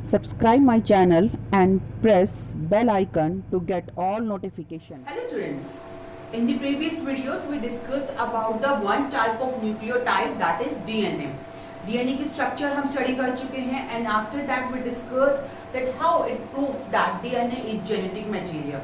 Subscribe my channel and press bell icon to get all notifications. Hello students. In the previous videos we discussed about the one type of nucleotide that is DNA. DNA की structure हम study कर चुके हैं and after that we discussed that how it proves that DNA is genetic material.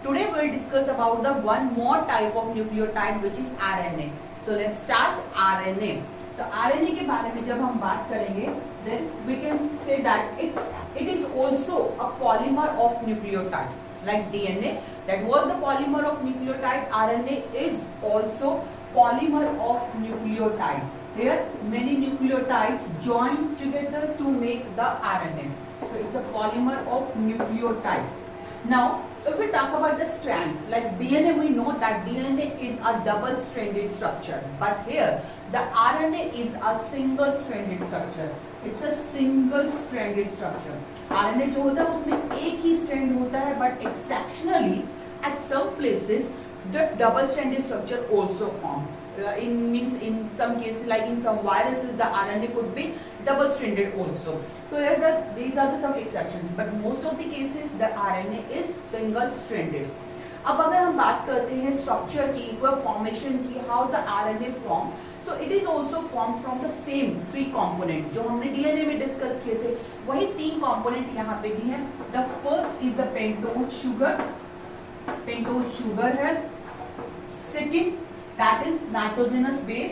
Today we will discuss about the one more type of nucleotide which is RNA. So let's start RNA. तो RNA के बारे में जब हम बात करेंगे then we can say that it is also a polymer of nucleotide. Like DNA that was the polymer of nucleotide, RNA is also polymer of nucleotide. Here many nucleotides join together to make the RNA. So it's a polymer of nucleotide. Now if we talk about the strands, like DNA, we know that DNA is a double stranded structure, but here the RNA is a single stranded structure. It's a single stranded structure. RNA जो होता है उसमें एक ही strand होता है, but exceptionally at some places the double stranded structure also form. In some cases, like in some viruses, the RNA could be double stranded also. So here these are some exceptions, but most of the cases the RNA is single stranded. अब अगर हम बात करते हैं structure की, formation की, how the RNA form, so it is also form from the same three component जो हमने डीएनए में डिस्कस किए थे, वही तीन कंपोनेंट यहाँ पे भी हैं. The first is the pentose sugar है. Second that is nitrogenous base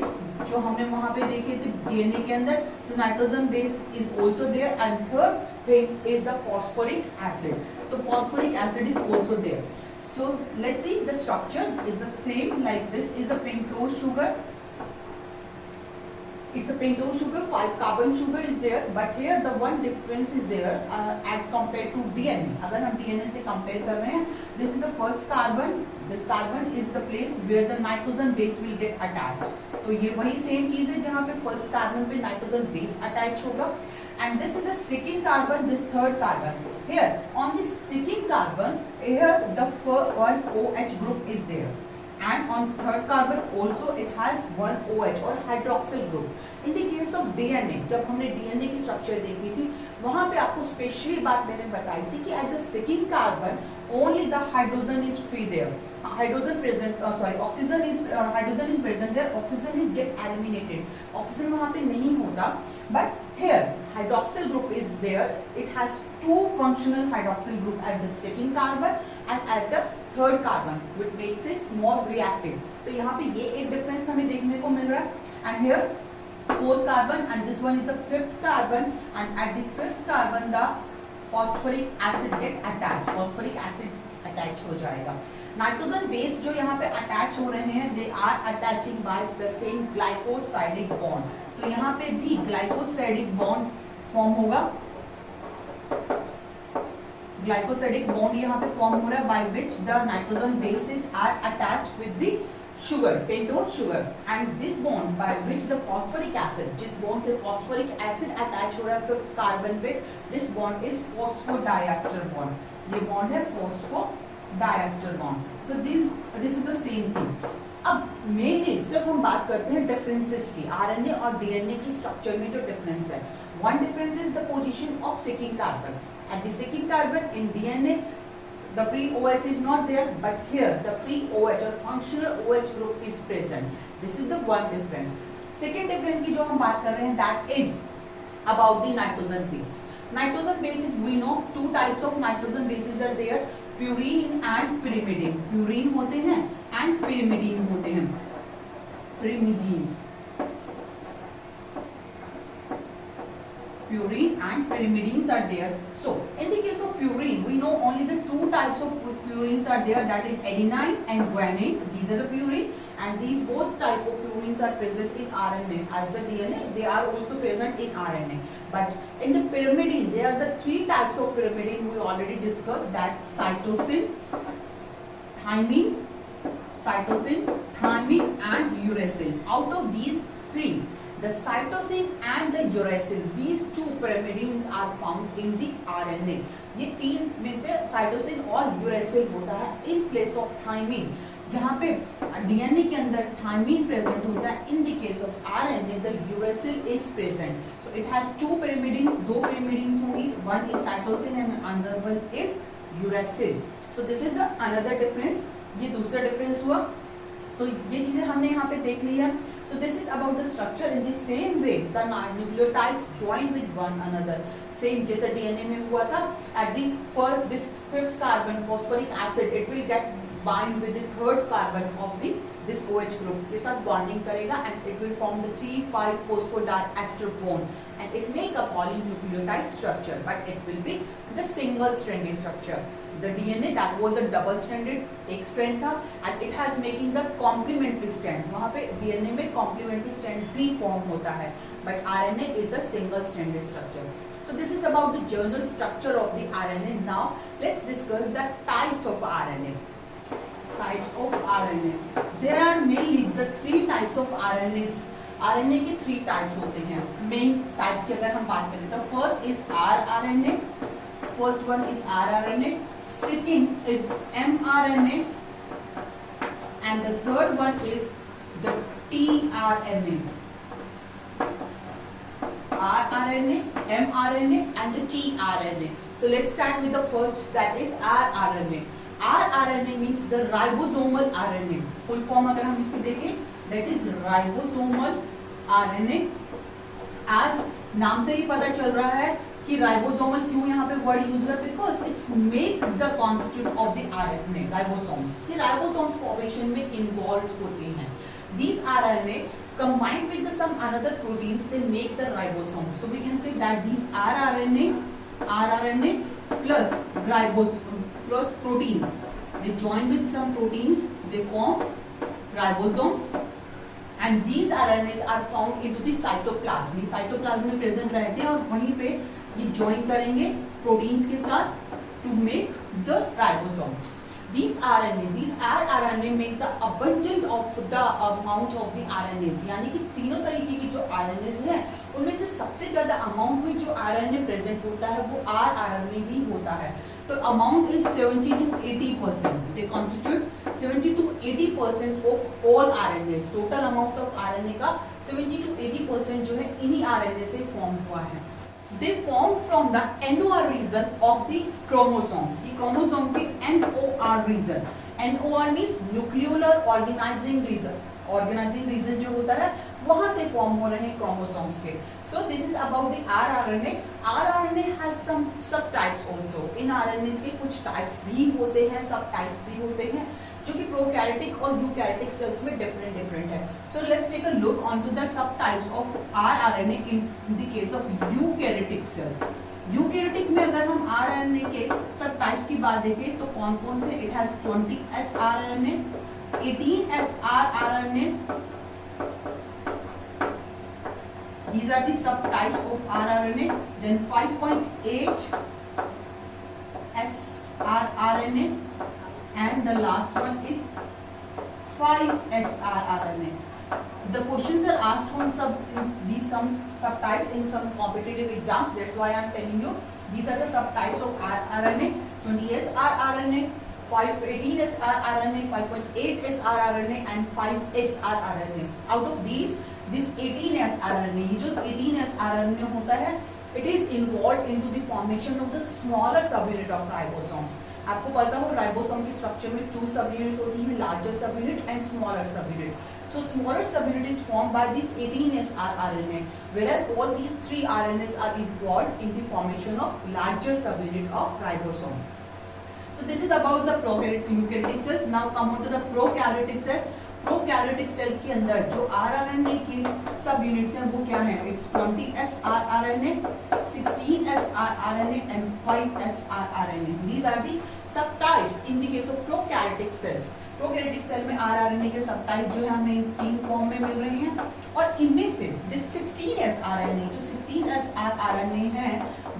जो हमने वहां पे देखे थे डीएनए के अंदर, so nitrogen base is also there. And third thing is the phosphoric acid. So phosphoric acid is also there. So let's see the structure. It's the same like this is the pentose sugar. It's a pentose sugar, 5 carbon sugar is there, but here the one difference is there as compared to DNA. अगर हम DNA से compare कर रहे हैं, this is the first carbon. This carbon is the place where the nitrogen base will get attached. तो ये वही same चीज है जहाँ पे first carbon पे nitrogen base attach होगा. And this is the second carbon, this third carbon. Here on this second carbon, here the one OH group is there, and on third carbon also it has one OH or hydroxyl group. In the case of DNA, जब हमने DNA की structure देखी थी, वहाँ पे आपको specially बात मैंने बताई थी कि at the second carbon only the hydrogen is free there. Hydrogen present, oxygen is hydrogen is present there. Oxygen is get eliminated. Oxygen वहाँ पे नहीं होता, but here hydroxyl group is there. It has two functional hydroxyl group at the second carbon and at the third carbon, which makes it more reactive. तो यहाँ पे ये एक difference हमें देखने को मिल रहा है. And here fourth carbon and this one is the fifth carbon, and at the fifth carbon the phosphoric acid get attached. Phosphoric acid attach हो जाएगा. नाइट्रोजन बेस जो यहाँ पे अटैच हो रहे हैं, they are attaching by the same glycosidic bond. तो यहाँ पे भी ग्लाइकोसाइडिक बॉन्ड फॉर्म होगा. ग्लाइकोसाइडिक बॉन्ड यहाँ पे फॉर्म हो रहा है by which the nitrogen bases are attached with the sugar, pentose sugar, and this bond by which the phosphoric acid, जिस bond से phosphoric acid attach हो रहा है fifth carbon पे, this bond is phosphodiester bond. ये bond है phosphodiester bond. So this is the same thing. अब mainly सिर्फ हम बात करते हैं डिफरेंसेस की. आरएनए और डीएनए की स्ट्रक्चर में जो डिफरेंस है, one difference is the position of second carbon. At the second carbon in DNA the free OH is not there, but here the free OH or functional OH group is present. This is the one difference. Second difference की जो हम बात कर रहे हैं, that is about the nitrogen base. Nitrogen bases, we know two types of nitrogen bases are there, purine and pyrimidine. Purine होते हैं and pyrimidine होते हैं. Pyrimidines. Purine and pyrimidines are there. So in the case of purine, we know only the two types of purines are there, that is adenine and guanine. These are the purine, and these both type of purines are present in RNA. As the DNA, they are also present in RNA. But in the pyrimidine, there are the three types of pyrimidine we already discussed, that cytosine, thymine, and uracil. Out of these three, the cytosine and the uracil, these two pyrimidines are found in the RNA. ये तीन में से cytosine और uracil होता है in place of thymine. जहाँ पे DNA के अंदर थायमीन प्रेजेंट होता है, in the case of RNA the uracil is present. So it has two pyrimidines, दो pyrimidines होंगी, one is cytosine and another one is uracil. So this is the another difference. ये दूसरा difference हुआ. तो ये चीजें हमने यहाँ पे देख ली है. So this is about the structure. In the same way, the nucleotides join with one another. Same जैसे DNA में हुआ था. At the first, this fifth carbon, phosphoric acid, it will get bind with the third carbon of this OH group. के साथ bonding करेगा and it will form the 3,5 phosphodiester bond and it make a polynucleotide structure, but it will be the single stranded structure. The DNA that was the double stranded एक strand था and it has making the complementary strand. वहाँ पे DNA में complementary strand भी form होता है, but RNA is a single stranded structure. So this is about the general structure of the RNA. Now let's discuss the types of RNA. Types of RNA. There are mainly the three types of RNAs. RNA के three types होते हैं. Main types की अगर हम बात करें तो first is rRNA. First one is rRNA. Second is mRNA. And the third one is the tRNA. rRNA, mRNA and the tRNA. So let's start with the first, that is rRNA. rRNA means the ribosomal RNA. Full form अगर हम इसकी देखें, that is ribosomal RNA. As नाम से ही पता चल रहा है कि राइबोसोमल क्यों यहाँ पे वर्ड यूज हुआ है, because it's make the constitute of the RNA ribosomes. ये राइबोसोम्स फॉर्मेशन में इन्वॉल्व होते हैं. These RNA combined with some another proteins they make the ribosome. So we can say that these rRNA plus ribosome plus proteins, they join with some proteins, they form ribosomes and these RNAs are found into the cytoplasm. ये cytoplasm में present रहते हैं और वहीं पे ये join करेंगे proteins के साथ to make the ribosome. These rRNA make the abundant of the amount of the RNAs. यानी कि तीनों तरीके की जो RNAs हैं उनमें से सबसे ज्यादा अमाउंट में जो RNA प्रेजेंट होता है वो rRNA ही होता है. तो amount is 70 to 80%. They constitute 70 to 80% of all RNAs. Total amount of RNA का 70 to 80% जो है इन्हीं RNA से फॉर्म हुआ है. They form from the NOR region of the chromosomes. ये chromosome के NOR region. NOR means nucleolar organizing region. Organizing region जो होता है वहाँ से form हो रहे हैं chromosomes के. So this is about the rRNA. rRNA has some subtypes also. In RNAs के कुछ types भी होते हैं, subtypes भी होते हैं जो कि प्रोकैरियोटिक और यूकैरियोटिक सेल्स में डिफरेंट है. So let's take a look on to the subtypes of rRNA in the case of eukaryotic cells. Eukaryotic में अगर हम आरआरएनए के सब टाइप्स की बात देखें तो कौन कौन से, it has 20 sRNA, 18 srRNA. These are the subtypes of rRNA. Then 5.8 srRNA. And the last one is 5 srRNA. The questions are asked on some subtypes in some competitive exams. That's why I am telling you these are the subtypes of rRNA. 20 srRNA, 18 srRNA, 5.8 srRNA and 5 srRNA. Out of these, this 18 srRNA, ये जो 18 srRNA होता है, it is involved into the formation of the smaller subunit of ribosomes. आपको पता हो ribosome की structure में 2 subunits होती हैं, larger subunit and smaller subunit. So smaller subunit is formed by this 18 srRNA, whereas all these 3 RNAs are involved in the formation of larger subunit of ribosome. So this is about the prokaryotic cells. Now come on to the prokaryotic cell. Prokaryotic cell के अंदर जो rRNA के सब units हैं वो क्या है, it's 20 srRNA, 16 srRNA and 5 srRNA. These are the subtypes in the case of prokaryotic cells. Prokaryotic cell में आरआरएनए के सबटाइप जो है हमें 3 फॉर्म में मिल रहे हैं और इनमें से दिस 16 srNA जो 16 srRNA है,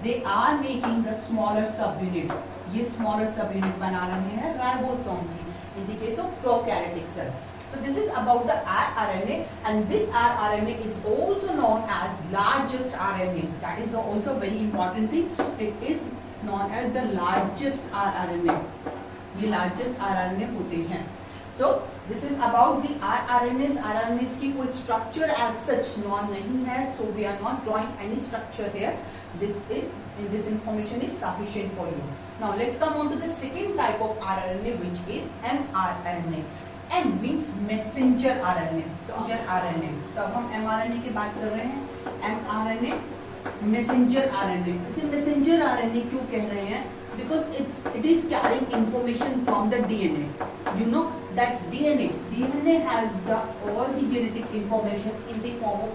they are making the smaller subunit. ये स्मॉलर सब यूनिट बना रहे हैं राइबोसोम की in the case of prokaryotic cell. So this is about the rRNA, and this rRNA is also known as largest RNA. That is also very important thing. It is known as the largest rRNA. ये largest rRNA होते हैं. So this is about the rRNAs. rRNAs की कोई structure as such non नहीं है, so we are not drawing any structure here. This information is sufficient for you. Now let's come on to the second type of rRNA, which is mRNA. M means messenger RNA. तो RNA. तो अब हम mRNA की बात कर रहे हैं. mRNA messenger RNA. इसे messenger RNA क्यों कह रहे हैं? Because it is carrying information from the DNA. You know that DNA has all the genetic information in the form of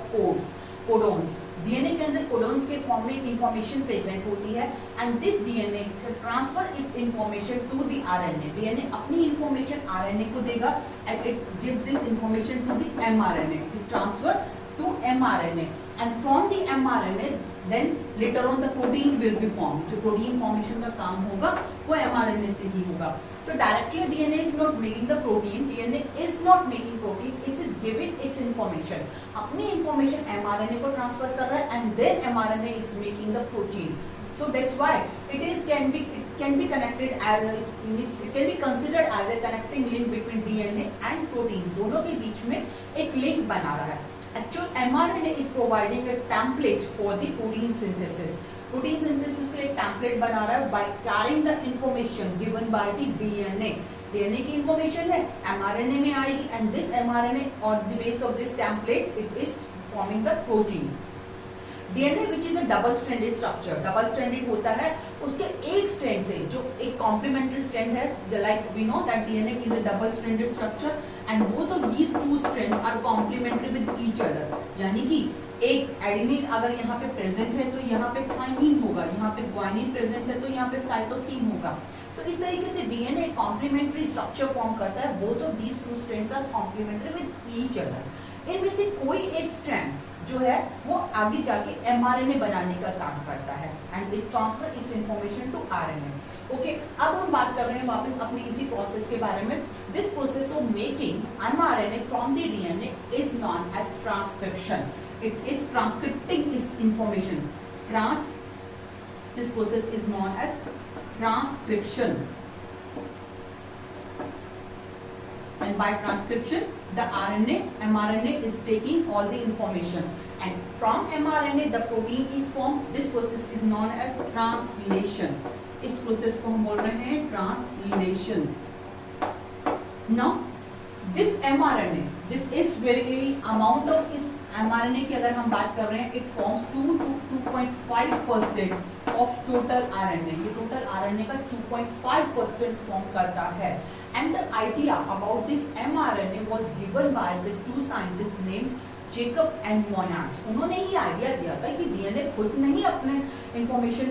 codons. DNA के अंदर codons के form में information present होती है, and this DNA transfer its information to the RNA. DNA अपनी information RNA को देगा and it give this information to the mRNA. It transfer to mRNA, and from the mRNA then later on the protein will be formed. जो protein formation का काम होगा वो mRNA से ही होगा. So directly DNA is not making the protein. DNA is not making protein. It's giving its information. अपनी information mRNA को transfer कर रहा है, and then mRNA is making the protein. So that's why it can be connected as it can be considered as a connecting link between DNA and protein. दोनों के बीच में एक link बना रहा है. Actual mRNA is providing a template for the protein synthesis. Protein synthesis के लिए template बना रहा है by carrying the information given by the DNA. DNA की information है mRNA में आएगी, and this mRNA on the base of this template it is forming the protein. DNA which is a double stranded structure. Double stranded होता है उसके एक strand से जो एक complementary strand है, like we know that DNA is a double stranded structure and both of these two strands are complementary with each other. यानी कि एक एडेनिन अगर यहाँ पे प्रेजेंट है तो यहाँ पे थाइमिन होगा, यहाँ पे ग्वानिन प्रेजेंट है तो यहाँ पे साइटोसिन होगा. So इस तरीके से DNA एक complementary structure form करता है. Both of these two strands are complementary with each other. इनमें से कोई एक strand जो है वो आगे जाके mRNA बनाने का काम करता है and it transfer its information to RNA. Okay, अब हम बात कर रहे हैं वापस अपने इसी प्रोसेस के बारे में. This process of making mRNA from the DNA is known as transcription. It is transcripting its information. This process is known as transcription. And by transcription, the mRNA is taking all the information. And from mRNA, the protein is formed. This process is known as translation. इस process को हम बोल रहे हैं translation. Now, this mRNA, this is very amount of इस mRNA की अगर हम बात कर रहे हैं, it forms 2 to 2.5% of total RNA. ये total RNA का 2.5% form करता है. And the idea about this mRNA was given by the two scientists named Jacob and Monod. उन्होंने ही आइडिया दिया था कि DNA खुद नहीं अपने इंफॉर्मेशन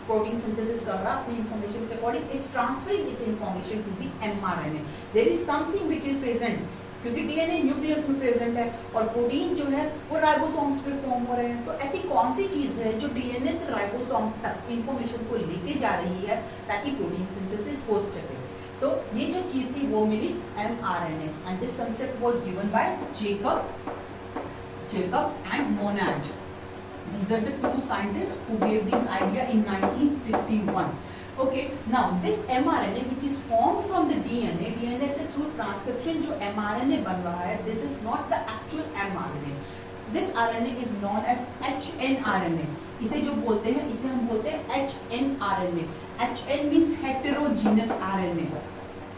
प्रोटीन सिंथेसिस कर रहा, अपनी इंफॉर्मेशन के according its transferring its information to the mRNA. There is something which is present, क्योंकि DNA न्यूक्लियस में प्रेजेंट है और प्रोटीन जो है वो राइबोसोम्स पे फॉर्म हो रहे हैं. तो ऐसी कौन सी चीज है जो DNA से राइबोसोम तक इंफॉर्मेशन को लेके जा रही है ताकि प्रोटीन सिंथेसिस हो सके. तो ये जो चीज थी वो मिली mRNA, and this concept was given by Jacob and Monod. These are the two scientists who gave this idea in 1961. Okay, now this mRNA which is formed from the DNA से through transcription जो mRNA बन रहा है, this is not the actual mRNA. This RNA is known as hnRNA. इसे जो बोलते हैं इसे हम बोलते हैं hnRNA. HN means heterogeneous RNA.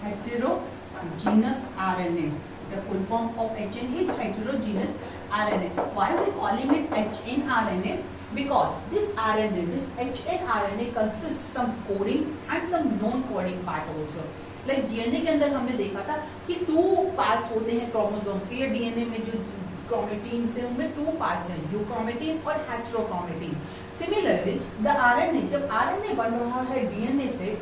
Heterogeneous RNA. The full form of HN is heterogeneous RNA. Why are we calling it hnRNA? Because this hnRNA consists some coding and some non-coding part also. Like DNA के अंदर हमने देखा था कि 2 parts होते हैं chromosomes के. या DNA में जो क्रोमेटिन से उनमें 2 parts हैं, यूक्रोमेटिन और हेटेरोक्रोमेटिन. Similarly, the RNA जब RNA बन रहा है DNA से,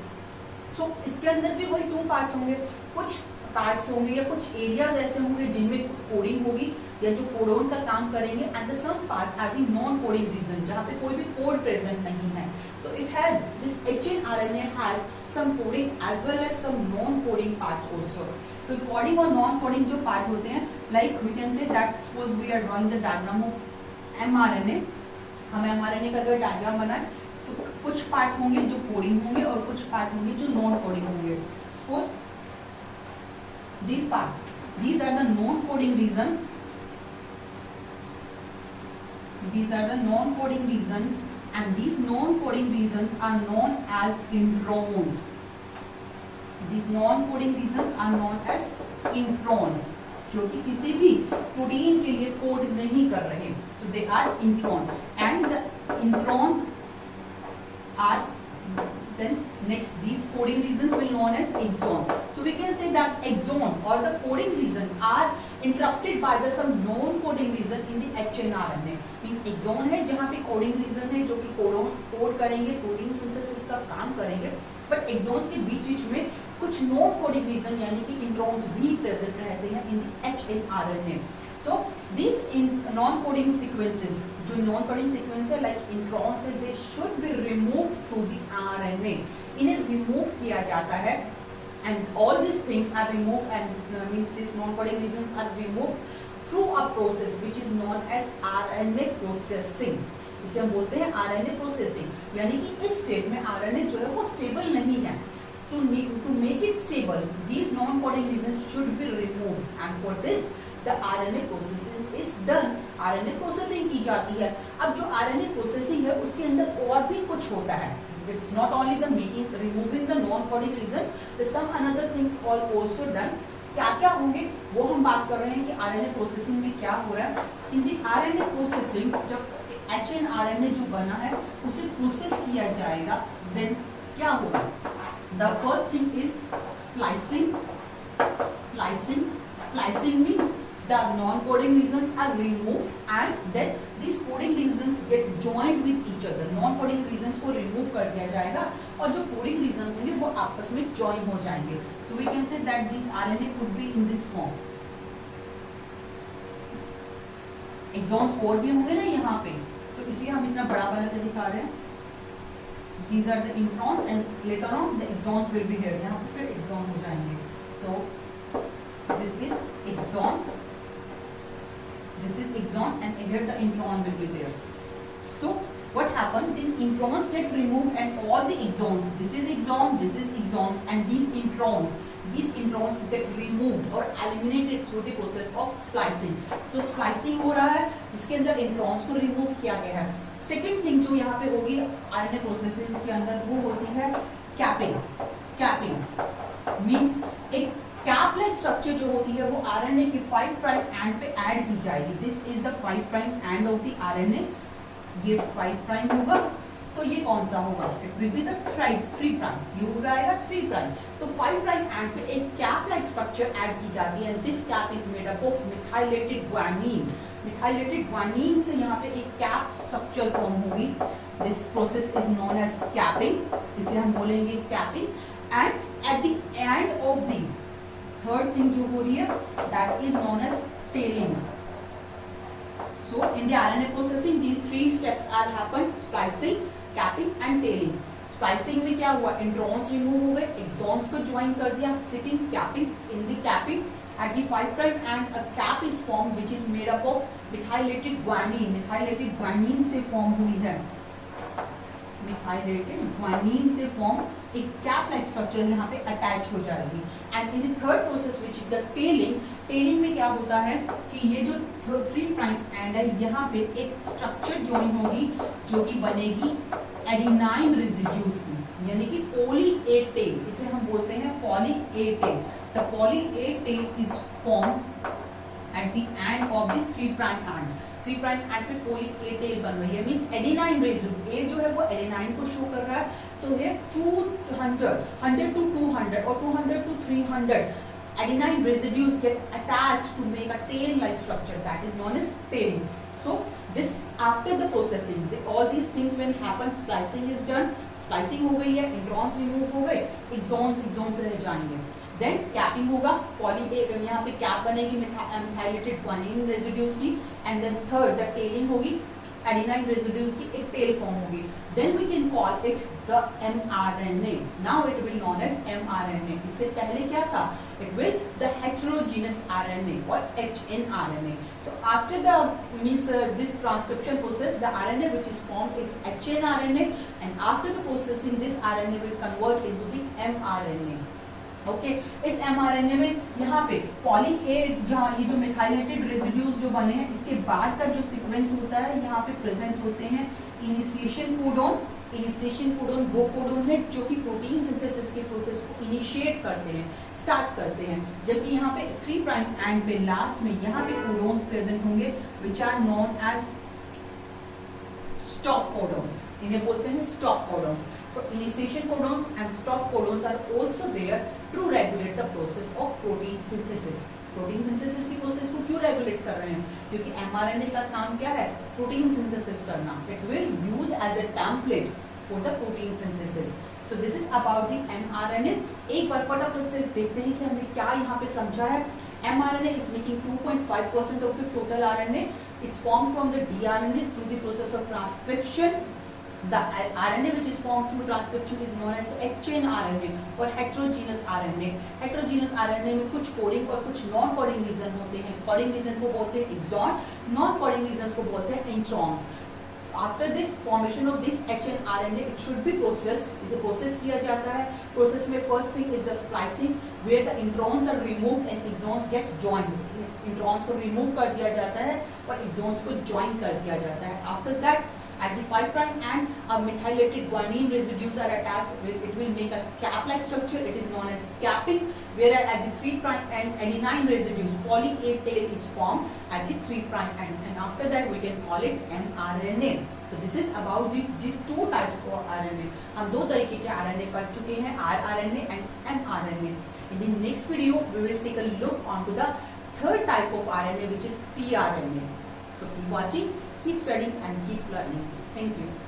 so इसके अंदर भी वही 2 parts होंगे. कुछ पार्ट्स होंगे या कुछ एरियाज ऐसे होंगे जिनमें कोडिंग होगी या जो कोडोन का काम करेंगे, and the some parts are the non coding region जहाँ पे कोई भी कोड प्रेजेंट नहीं है. So it has this hnRNA has some coding as well as some non coding parts also. तो कोडिंग और नॉन कोडिंग जो पार्ट होते हैं, like we can say that suppose we are drawing the diagram of mRNA. हम mRNA का अगर diagram बनाए तो कुछ पार्ट होंगे जो कोडिंग होंगे और कुछ पार्ट होंगे जो नॉन कोडिंग होंगे. Suppose these parts. These are the non-coding region. These are the non-coding regions, and these non-coding regions are known as introns. These non-coding regions are known as intron, जो कि किसी भी protein के लिए code नहीं कर रहे. So they are intron, and the intron are then next these coding regions will known as exon. So we can say that exon or the coding region are interrupted by the some non-coding region in the hnRNA. Means exon है जहाँ पे coding region है जो कि code करेंगे, protein synthesis का काम करेंगे, बट exons के बीच में कुछ non-coding region यानी कि introns भी present रहते हैं in the hnRNA. So these non-coding sequences, जो non-coding sequence है like introns है, they should be removed through the RNA. इन्हें remove किया जाता है, and all these things are removed and means these non-coding regions are removed through a process which is known as RNA processing. इसे हम बोलते हैं RNA processing. यानी कि इस स्टेट में RNA जो है वो स्टेबल नहीं है. To make it stable, these non-coding regions should be removed, and for this the RNA processing is done. RNA processing की जाती है. अब जो RNA processing है उसके अंदर और भी कुछ होता है. It's not only the removing the non-coding region, there's some another things also done. क्या क्या होंगे वो हम बात कर रहे हैं कि RNA processing में क्या हो रहा है. In the RNA processing जब hnRNA जो बना है उसे प्रोसेस किया जाएगा, then क्या होगा. The first thing is splicing. Splicing means the non-coding regions are removed and then these coding regions get joined with each other. Non-coding regions को remove कर दिया जाएगा और जो coding region होंगे वो आपस में join हो जाएंगे. So we can say that this RNA could be in this form. Exons और भी होंगे ना यहाँ पे, तो इसलिए हम इतना बड़ा बना के दिखा रहे हैं. These are the introns and later on the exons will be here. यहाँ पे फिर exon हो जाएंगे. तो this is exon. This is exon and here the intron will be there. So what happened? These introns get removed and all the exons. This is exon, this is exons, and these introns get removed or eliminated through the process of splicing. So splicing हो रहा है जिसके अंदर introns को remove किया गया है. Second thing जो यहाँ पे होगी आरएनए प्रोसेसिंग के अंदर वो होती है कैपिंग मींस एक कैप लाइक स्ट्रक्चर जो होती है वो आरएनए के 5 प्राइम एंड पे ऐड की जाएगी. This is the 5 prime and of the RNA. ये 5 प्राइम होगा तो ये कौन सा होगा? It will be the 3 prime. ये हो जाएगा 3 प्राइम. तो 5 प्राइम एंड पे एक कैप लाइक स्ट्रक्चर ऐड की जाती है. This cap is made up of methylated guanine. Methylated guanine से यहाँ पे एक कैप स्ट्रक्चर फॉर्म होगी. This process is known as capping. इसे हम बोलेंगे capping. And at the end of the third thing जो हो रही है that is known as tailing. So in the RNA processing these 3 steps are happened: splicing, capping and tailing. Splicing में क्या हुआ? Introns remove हो गए, exons को join कर दिया. Second capping, in the capping at the 5 prime and a cap is formed which is made up of methylated guanine. Methylated guanine से form हुई है. Methylated guanine से form एक कैप लाइक स्ट्रक्चर यहाँ पे अटैच हो जाएगी. And in the third process which is the telling में क्या होता है कि ये जो 3 प्राइम एंड है यहाँ पे एक स्ट्रक्चर ज्वाइन होगी जो कि बनेगी एडिनाइन रेजिड्यूज की, यानी कि पॉली ए टेल. इसे हम बोलते हैं poly A tail. The poly A tail is form at the end of the 3 prime end. 3 prime end पे पॉली ए टेल बन रही है. मींस एडिनाइन रेजिड्यू, ए जो है वो एडिनाइन को शो कर रहा है. तो ये 100 to 200 or 200 to 300 adenine residues get attached to make a tail-like structure that is known as tailing. So this after the processing, all these things when happen, splicing is done. Splicing हो गई है, introns remove हो गए, exons रह जाएंगे. Then capping होगा, poly यहाँ पे cap बनेगी methylated guanine residues की, and then third the tailing होगी, adenine residues की एक tail form होगी. Then we can call it the mRNA. Now it will known as mRNA. इससे पहले क्या था? It will the heterogeneous RNA or hnRNA. So after the this transcription process, the RNA which is formed is hnRNA, and after the processing, this RNA will convert into the mRNA. Okay इस mRNA में यहाँ पे poly ए जहाँ ये जो methylated residues जो बने हैं इसके बाद का जो सीक्वेंस होता है यहाँ पे प्रेजेंट होते हैं इनिशिएशन कोडोन। इनिशिएशन कोडोन वो कोडोन है जो कि प्रोटीन सिंथेसिस के प्रोसेस को इनिशिएट करते हैं, स्टार्ट करते हैं, जबकि यहाँ पे 3 प्राइम एंड पे लास्ट में यहाँ पे कोडोन्स प्रेजेंट होंगे which are known as stop codons, इन्हें बोलते हैं stop codons. So initiation codons and stop codons are also there to regulate the process of protein synthesis. Protein synthesis की process को क्यों रेगुलेट कर रहे हैं? क्योंकि mRNA का काम क्या है? प्रोटीन सिंथेसिस करना। It will use as a template for the protein synthesis. So this is about the mRNA. एक बार फटाफट से देखते हैं कि हमने क्या यहाँ पे समझा है। mRNA is making 2.5% of the total RNA. It's formed from the dRNA through the process of transcription. The RNA which is formed through transcription is known as H-chain RNA or heterogeneous RNA. Heterogeneous RNA में कुछ coding और कुछ non coding reason होते हैं। Coding region को बोलते हैं axon, non coding reason को बोलते हैं introns. After this formation of this H-chain RNA, it should be processed. इसे प्रोसेस किया जाता है। प्रोसेस में first thing is the splicing, where the introns are removed and exons get joined. Introns को remove कर दिया जाता है और एक्सॉन्स को ज्वाइन कर दिया जाता है। After that, at the 5 prime end, a methylated guanine residues are attached. It will make a cap-like structure. It is known as capping. Whereas at the 3 prime end, adenine residues, poly A tail is formed at the 3 prime end, and after that we can call it mRNA. So this is about these two types of RNA. हम दो तरीके के RNA पढ़ चुके हैं, rRNA and mRNA. In the next video, we will take a look onto the third type of RNA, which is tRNA. So keep watching, keep studying and keep learning. Thank you.